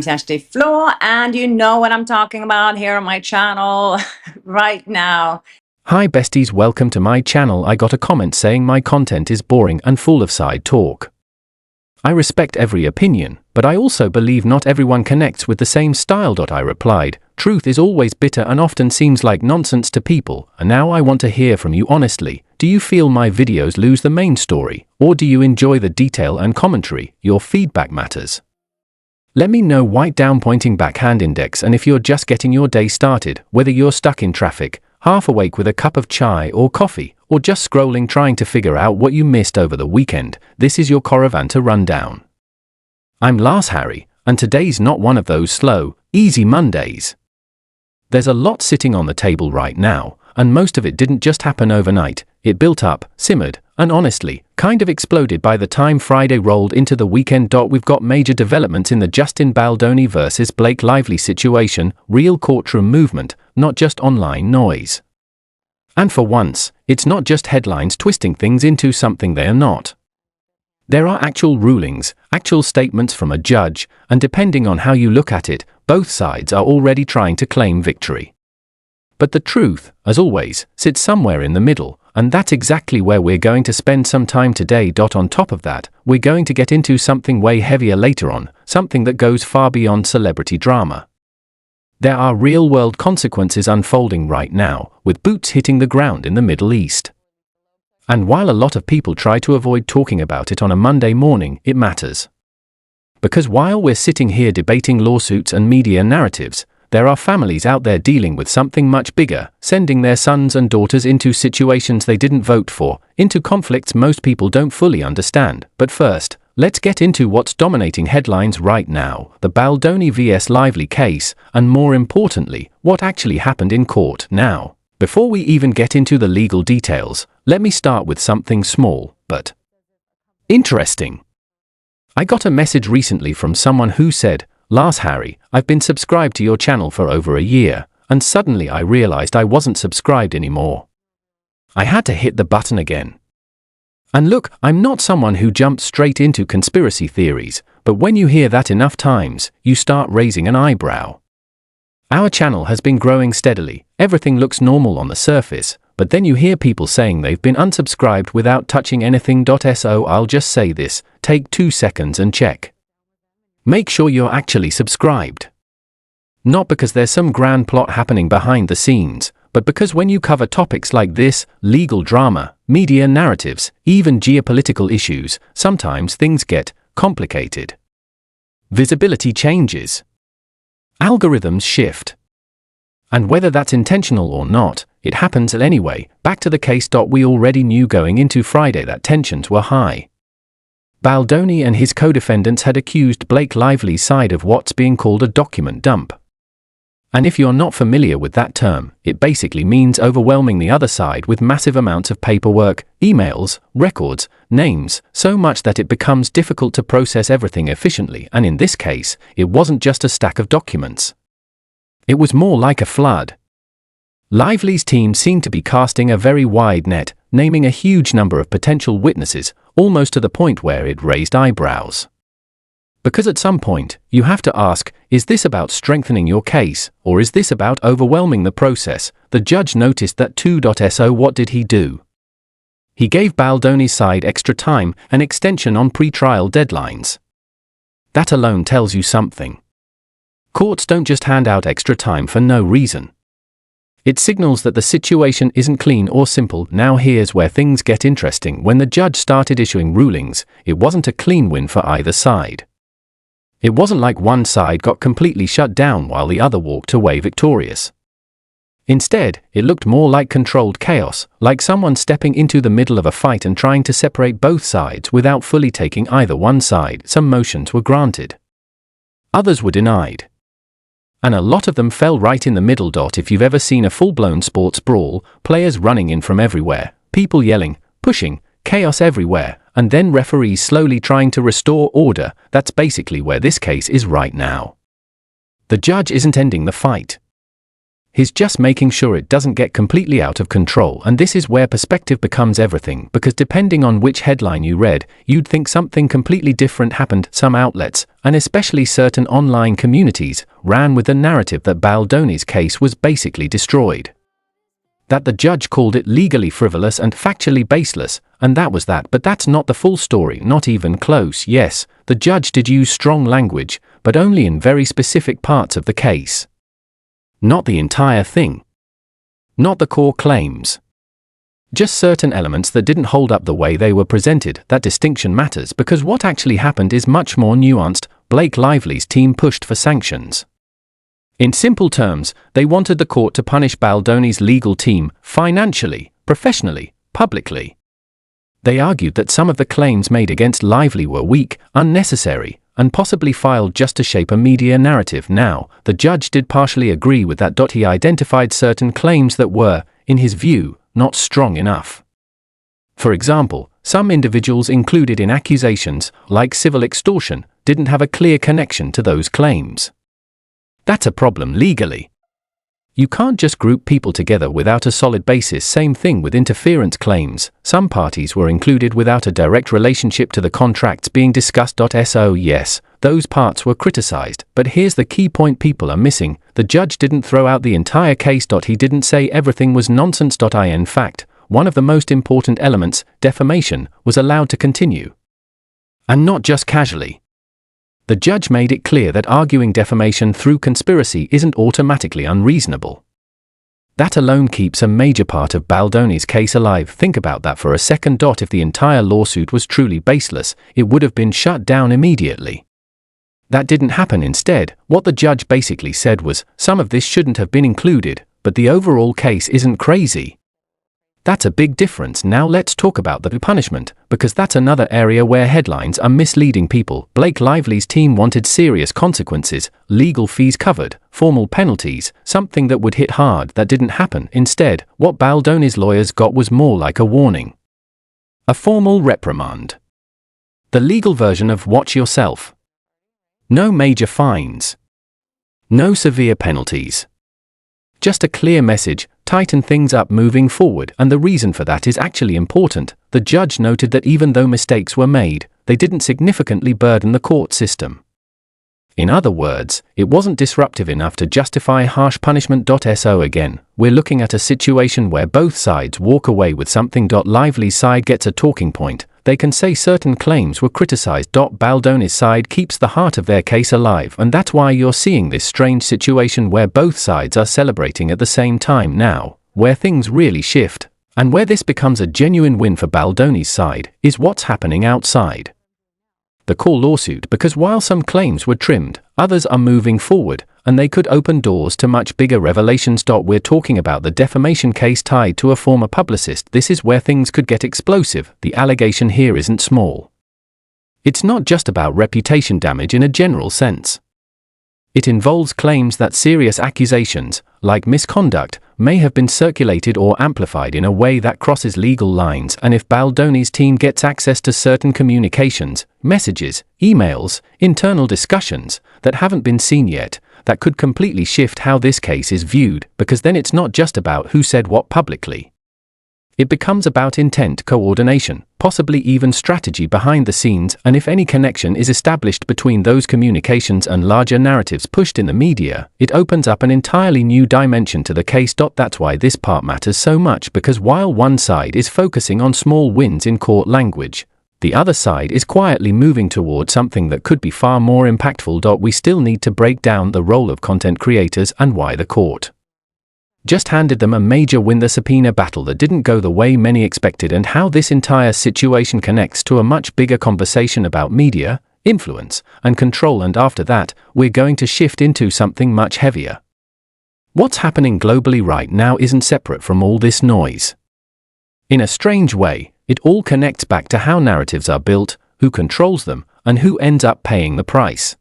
Floor, and you know what I'm talking about here on my channel right now. Hi besties, welcome to my channel. I got a comment saying my content is boring and full of side talk. I respect every opinion, but I also believe not everyone connects with the same style. I replied, truth is always bitter and often seems like nonsense to people, and now I want to hear from you honestly. Do you feel my videos lose the main story, or do you enjoy the detail and commentary? Your feedback matters. Let me know. White down pointing backhand index. And if you're just getting your day started, whether you're stuck in traffic, half awake with a cup of chai or coffee, or just scrolling trying to figure out what you missed over the weekend, this is your Coravanta rundown. I'm Lars Harry, and today's not one of those slow, easy Mondays. There's a lot sitting on the table right now, and most of it didn't just happen overnight. It built up, simmered, and honestly, kind of exploded by the time Friday rolled into the weekend. We've got major developments in the Justin Baldoni versus Blake Lively situation, real courtroom movement, not just online noise. And for once, it's not just headlines twisting things into something they are not. There are actual rulings, actual statements from a judge, and depending on how you look at it, both sides are already trying to claim victory. But the truth, as always, sits somewhere in the middle, and that's exactly where we're going to spend some time today. On top of that, we're going to get into something way heavier later on, something that goes far beyond celebrity drama. There are real-world consequences unfolding right now, with boots hitting the ground in the Middle East. And while a lot of people try to avoid talking about it on a Monday morning, it matters. Because while we're sitting here debating lawsuits and media narratives, there are families out there dealing with something much bigger, sending their sons and daughters into situations they didn't vote for, into conflicts most people don't fully understand. But first, let's get into what's dominating headlines right now, the Baldoni vs Lively case, and more importantly, what actually happened in court. Now, before we even get into the legal details, let me start with something small, but interesting. I got a message recently from someone who said, Lars Harry, I've been subscribed to your channel for over a year, and suddenly I realized I wasn't subscribed anymore. I had to hit the button again. And look, I'm not someone who jumps straight into conspiracy theories, but when you hear that enough times, you start raising an eyebrow. Our channel has been growing steadily, everything looks normal on the surface, but then you hear people saying they've been unsubscribed without touching anything. So I'll just say this, take 2 seconds and check. Make sure you're actually subscribed. Not because there's some grand plot happening behind the scenes, but because when you cover topics like this, legal drama, media narratives, even geopolitical issues, sometimes things get complicated. Visibility changes. Algorithms shift. And whether that's intentional or not, it happens anyway. Back to the case. We already knew going into Friday that tensions were high. Baldoni and his co-defendants had accused Blake Lively's side of what's being called a document dump. And if you're not familiar with that term, it basically means overwhelming the other side with massive amounts of paperwork, emails, records, names, so much that it becomes difficult to process everything efficiently. And in this case, it wasn't just a stack of documents. It was more like a flood. Lively's team seemed to be casting a very wide net, naming a huge number of potential witnesses, almost to the point where it raised eyebrows. Because at some point, you have to ask, is this about strengthening your case, or is this about overwhelming the process? The judge noticed that too. So what did he do? He gave Baldoni's side extra time, an extension on pre-trial deadlines. That alone tells you something. Courts don't just hand out extra time for no reason. It signals that the situation isn't clean or simple. Now here's where things get interesting. When the judge started issuing rulings, it wasn't a clean win for either side. It wasn't like one side got completely shut down while the other walked away victorious. Instead, it looked more like controlled chaos, like someone stepping into the middle of a fight and trying to separate both sides without fully taking either one side. Some motions were granted. Others were denied. And a lot of them fell right in the middle. If you've ever seen a full-blown sports brawl, players running in from everywhere, people yelling, pushing, chaos everywhere, and then referees slowly trying to restore order, that's basically where this case is right now. The judge isn't ending the fight. He's just making sure it doesn't get completely out of control, and this is where perspective becomes everything, because depending on which headline you read, you'd think something completely different happened. Some outlets, and especially certain online communities, ran with the narrative that Baldoni's case was basically destroyed. That the judge called it legally frivolous and factually baseless, and that was that. But that's not the full story, not even close. Yes, the judge did use strong language, but only in very specific parts of the case. Not the entire thing. Not the core claims. Just certain elements that didn't hold up the way they were presented. That distinction matters because what actually happened is much more nuanced. Blake Lively's team pushed for sanctions. In simple terms, they wanted the court to punish Baldoni's legal team financially, professionally, publicly. They argued that some of the claims made against Lively were weak, unnecessary, and possibly filed just to shape a media narrative. Now, the judge did partially agree with that. He identified certain claims that were, in his view, not strong enough. For example, some individuals included in accusations, like civil extortion, didn't have a clear connection to those claims. That's a problem legally. You can't just group people together without a solid basis. Same thing with interference claims. Some parties were included without a direct relationship to the contracts being discussed. So yes, those parts were criticized, but here's the key point people are missing. The judge didn't throw out the entire case. He didn't say everything was nonsense. In fact, one of the most important elements, defamation, was allowed to continue. And not just casually. The judge made it clear that arguing defamation through conspiracy isn't automatically unreasonable. That alone keeps a major part of Baldoni's case alive. Think about that for a second. If the entire lawsuit was truly baseless, it would have been shut down immediately. That didn't happen. Instead, what the judge basically said was, some of this shouldn't have been included, but the overall case isn't crazy. That's a big difference. Now let's talk about the punishment, because that's another area where headlines are misleading people. Blake Lively's team wanted serious consequences, legal fees covered, formal penalties, something that would hit hard. That didn't happen. Instead, what Baldoni's lawyers got was more like a warning. A formal reprimand. The legal version of watch yourself. No major fines. No severe penalties. Just a clear message, tighten things up moving forward, and the reason for that is actually important. The judge noted that even though mistakes were made, they didn't significantly burden the court system. In other words, it wasn't disruptive enough to justify harsh punishment. So again, we're looking at a situation where both sides walk away with something. Lively's side gets a talking point. They can say certain claims were criticized. Baldoni's side keeps the heart of their case alive, and that's why you're seeing this strange situation where both sides are celebrating at the same time. Now, where things really shift, and where this becomes a genuine win for Baldoni's side, is what's happening outside the core lawsuit, because while some claims were trimmed, others are moving forward, and they could open doors to much bigger revelations. We're talking about the defamation case tied to a former publicist. This is where things could get explosive. The allegation here isn't small. It's not just about reputation damage in a general sense. It involves claims that serious accusations, like misconduct, may have been circulated or amplified in a way that crosses legal lines, and if Baldoni's team gets access to certain communications, messages, emails, internal discussions, that haven't been seen yet, that could completely shift how this case is viewed, because then it's not just about who said what publicly. It becomes about intent, coordination, possibly even strategy behind the scenes, and if any connection is established between those communications and larger narratives pushed in the media, it opens up an entirely new dimension to the case. That's why this part matters so much, because while one side is focusing on small wins in court language, the other side is quietly moving toward something that could be far more impactful. We still need to break down the role of content creators and why the court just handed them a major win, the subpoena battle that didn't go the way many expected, and how this entire situation connects to a much bigger conversation about media, influence, and control. And after that, we're going to shift into something much heavier. What's happening globally right now isn't separate from all this noise. In a strange way, it all connects back to how narratives are built, who controls them, and who ends up paying the price.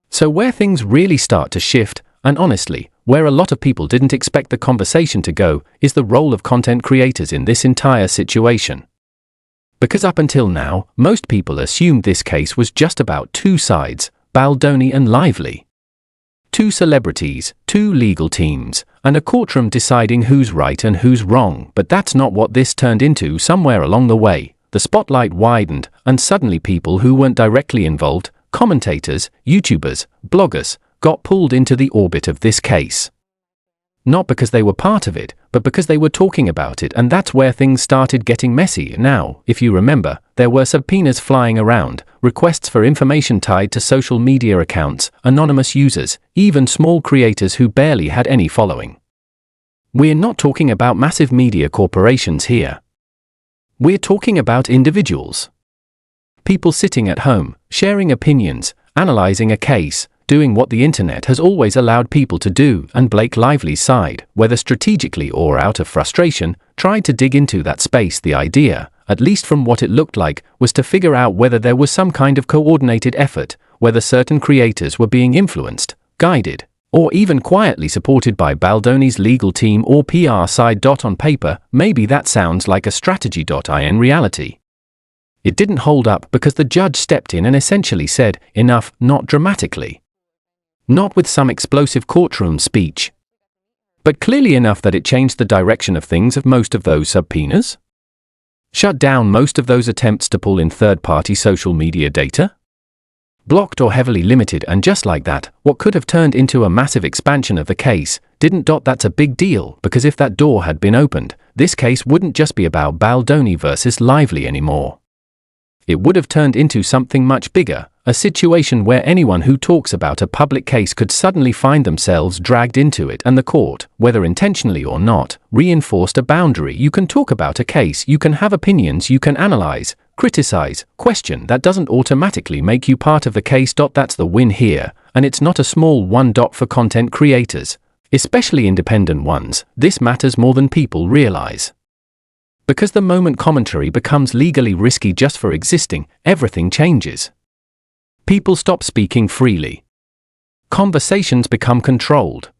So where things really start to shift, and honestly, where a lot of people didn't expect the conversation to go, is the role of content creators in this entire situation. Because up until now, most people assumed this case was just about two sides, Baldoni and Lively. Two celebrities, two legal teams, and a courtroom deciding who's right and who's wrong. But that's not what this turned into. Somewhere along the way, the spotlight widened, and suddenly people who weren't directly involved, commentators, YouTubers, bloggers, got pulled into the orbit of this case. Not because they were part of it, but because they were talking about it, and that's where things started getting messy. Now, if you remember, there were subpoenas flying around, requests for information tied to social media accounts, anonymous users, even small creators who barely had any following. We're not talking about massive media corporations here. We're talking about individuals. People sitting at home, sharing opinions, analyzing a case, doing what the internet has always allowed people to do, and Blake Lively's side, whether strategically or out of frustration, tried to dig into that space. The idea, at least from what it looked like, was to figure out whether there was some kind of coordinated effort, whether certain creators were being influenced, guided, or even quietly supported by Baldoni's legal team or PR side. On paper, maybe that sounds like a strategy. In reality, it didn't hold up because the judge stepped in and essentially said, enough, not dramatically. Not with some explosive courtroom speech, but clearly enough that it changed the direction of things of most of those subpoenas. Shut down most of those attempts to pull in third-party social media data. Blocked or heavily limited, and just like that, what could have turned into a massive expansion of the case didn't. That's a big deal, because if that door had been opened, this case wouldn't just be about Baldoni versus Lively anymore. It would have turned into something much bigger, a situation where anyone who talks about a public case could suddenly find themselves dragged into it, and the court, whether intentionally or not, reinforced a boundary. You can talk about a case, you can have opinions, you can analyze, criticize, question. That doesn't automatically make you part of the case. That's the win here, and it's not a small one. For content creators, especially independent ones, this matters more than people realize. Because the moment commentary becomes legally risky just for existing, everything changes. People stop speaking freely. Conversations become controlled.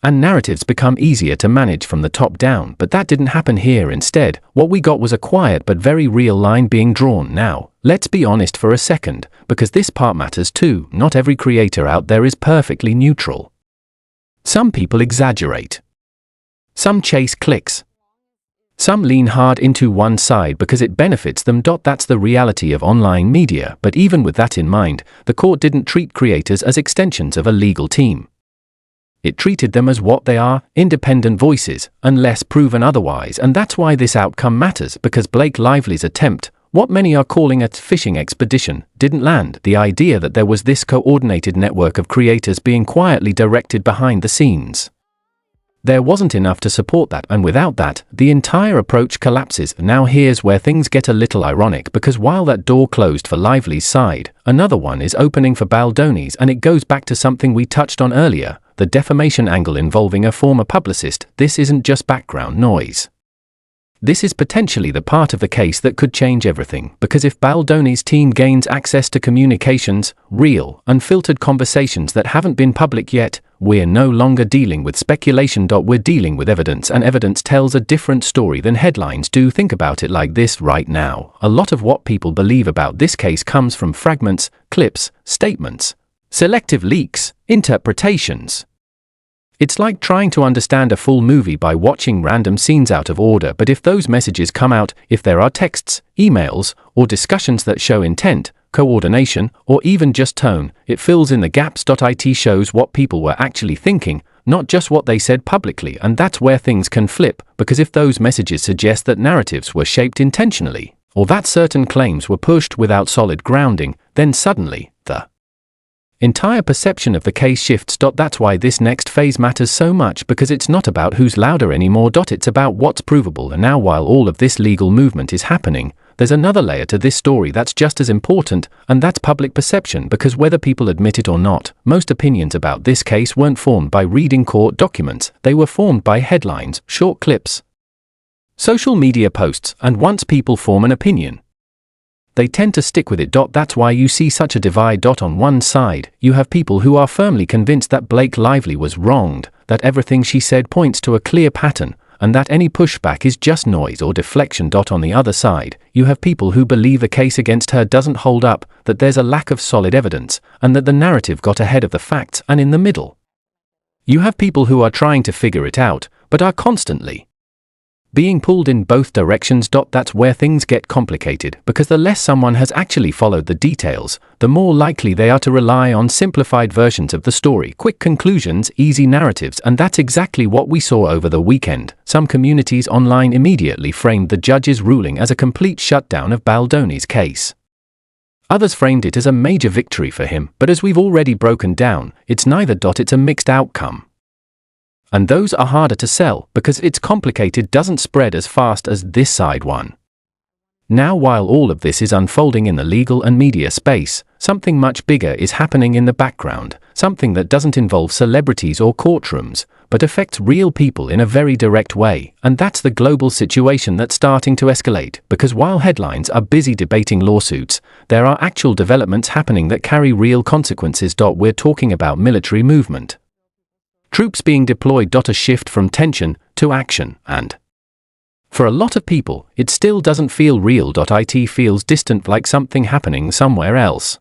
And narratives become easier to manage from the top down. But that didn't happen here. Instead, what we got was a quiet but very real line being drawn. Now, let's be honest for a second, because this part matters too. Not every creator out there is perfectly neutral. Some people exaggerate. Some chase clicks. Some lean hard into one side because it benefits them. That's the reality of online media. But even with that in mind, the court didn't treat creators as extensions of a legal team. It treated them as what they are, independent voices, unless proven otherwise. And that's why this outcome matters, because Blake Lively's attempt, what many are calling a fishing expedition, didn't land. The idea that there was this coordinated network of creators being quietly directed behind the scenes. There wasn't enough to support that, and without that, the entire approach collapses. Now here's where things get a little ironic, because while that door closed for Lively's side, another one is opening for Baldoni's, and it goes back to something we touched on earlier, the defamation angle involving a former publicist. This isn't just background noise. This is potentially the part of the case that could change everything, because if Baldoni's team gains access to communications, real, unfiltered conversations that haven't been public yet, we're no longer dealing with speculation. We're dealing with evidence, and evidence tells a different story than headlines do. Think about it like this right now. A lot of what people believe about this case comes from fragments, clips, statements, selective leaks, interpretations. It's like trying to understand a full movie by watching random scenes out of order. But if those messages come out, if there are texts, emails, or discussions that show intent, coordination, or even just tone, it fills in the gaps. It shows what people were actually thinking, not just what they said publicly. And that's where things can flip, because if those messages suggest that narratives were shaped intentionally, or that certain claims were pushed without solid grounding, then suddenly, the entire perception of the case shifts. That's why this next phase matters so much, because it's not about who's louder anymore. It's about what's provable. And now, while all of this legal movement is happening, there's another layer to this story that's just as important, and that's public perception. Because whether people admit it or not, most opinions about this case weren't formed by reading court documents. They were formed by headlines, short clips, social media posts, and once people form an opinion, they tend to stick with it. That's why you see such a divide. On one side, you have people who are firmly convinced that Blake Lively was wronged, that everything she said points to a clear pattern, and that any pushback is just noise or deflection. On the other side, you have people who believe the case against her doesn't hold up, that there's a lack of solid evidence, and that the narrative got ahead of the facts. And in the middle, You have people who are trying to figure it out, but are constantly being pulled in both directions. That's where things get complicated, because the less someone has actually followed the details, the more likely they are to rely on simplified versions of the story, quick conclusions, easy narratives, and that's exactly what we saw over the weekend. Some communities online immediately framed the judge's ruling as a complete shutdown of Baldoni's case. Others framed it as a major victory for him, but as we've already broken down, it's neither. It's a mixed outcome. And those are harder to sell, because it's complicated doesn't spread as fast as this side one. Now, while all of this is unfolding in the legal and media space, something much bigger is happening in the background, something that doesn't involve celebrities or courtrooms, but affects real people in a very direct way, and that's the global situation that's starting to escalate, because while headlines are busy debating lawsuits, there are actual developments happening that carry real consequences. We're talking about military movement. Troops being deployed. A shift from tension to action, and for a lot of people, it still doesn't feel real. It feels distant, like something happening somewhere else.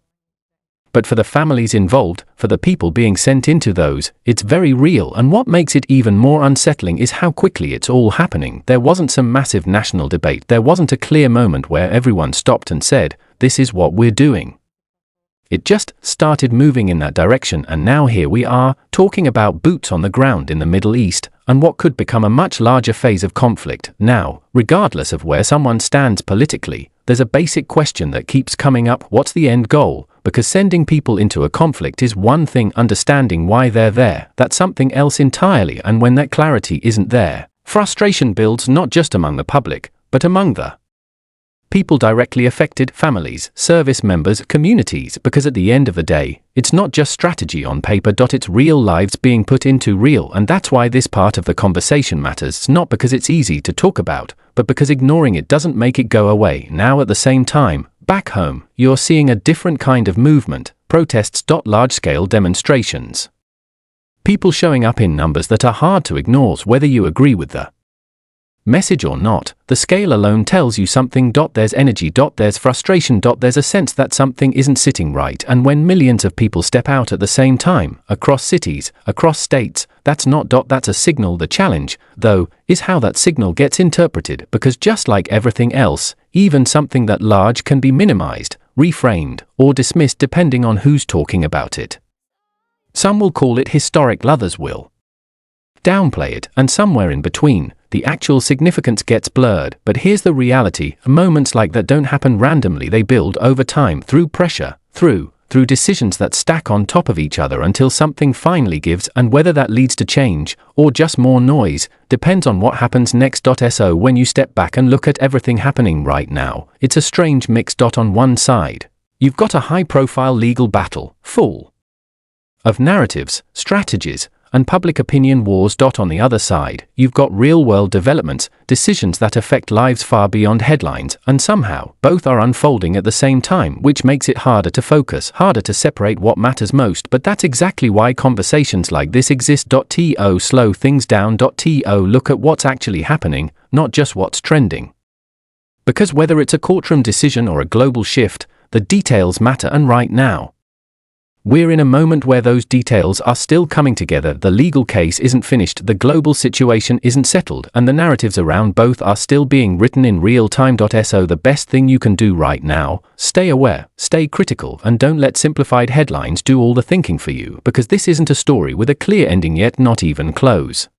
But for the families involved, for the people being sent into those, it's very real, and what makes it even more unsettling is how quickly it's all happening. There wasn't some massive national debate, there wasn't a clear moment where everyone stopped and said, "This is what we're doing." It just started moving in that direction, and now here we are, talking about boots on the ground in the Middle East, and what could become a much larger phase of conflict. Now, regardless of where someone stands politically, there's a basic question that keeps coming up: what's the end goal? Because sending people into a conflict is one thing, understanding why they're there, that's something else entirely, and when that clarity isn't there, frustration builds not just among the public, but among the people directly affected, families, service members, communities, because at the end of the day, it's not just strategy on paper. It's real lives being put into real, and that's why this part of the conversation matters, not because it's easy to talk about, but because ignoring it doesn't make it go away. Now at the same time, back home, you're seeing a different kind of movement, protests. Large-scale demonstrations. People showing up in numbers that are hard to ignore, whether you agree with the message or not. The scale alone tells you something. There's energy. There's frustration. There's a sense that something isn't sitting right, and when millions of people step out at the same time, across cities, across states, that's a signal. The challenge, though, is how that signal gets interpreted, because just like everything else, even something that large can be minimized, reframed, or dismissed depending on who's talking about it. Some will call it historic, others will downplay it, and somewhere in between, the actual significance gets blurred. But here's the reality: moments like that don't happen randomly. They build over time, through pressure, through decisions that stack on top of each other until something finally gives, and whether that leads to change, or just more noise, depends on what happens next. So when you step back and look at everything happening right now, it's a strange mix. On one side, you've got a high-profile legal battle, full of narratives, strategies, and public opinion wars. On the other side, you've got real-world developments, decisions that affect lives far beyond headlines, and somehow, both are unfolding at the same time, which makes it harder to focus, harder to separate what matters most. But that's exactly why conversations like this exist. Slow things down. Look at what's actually happening, not just what's trending. Because whether it's a courtroom decision or a global shift, the details matter, and right now, we're in a moment where those details are still coming together. The legal case isn't finished, the global situation isn't settled, and the narratives around both are still being written in real time. So the best thing you can do right now, stay aware, stay critical, and don't let simplified headlines do all the thinking for you, because this isn't a story with a clear ending yet, not even close.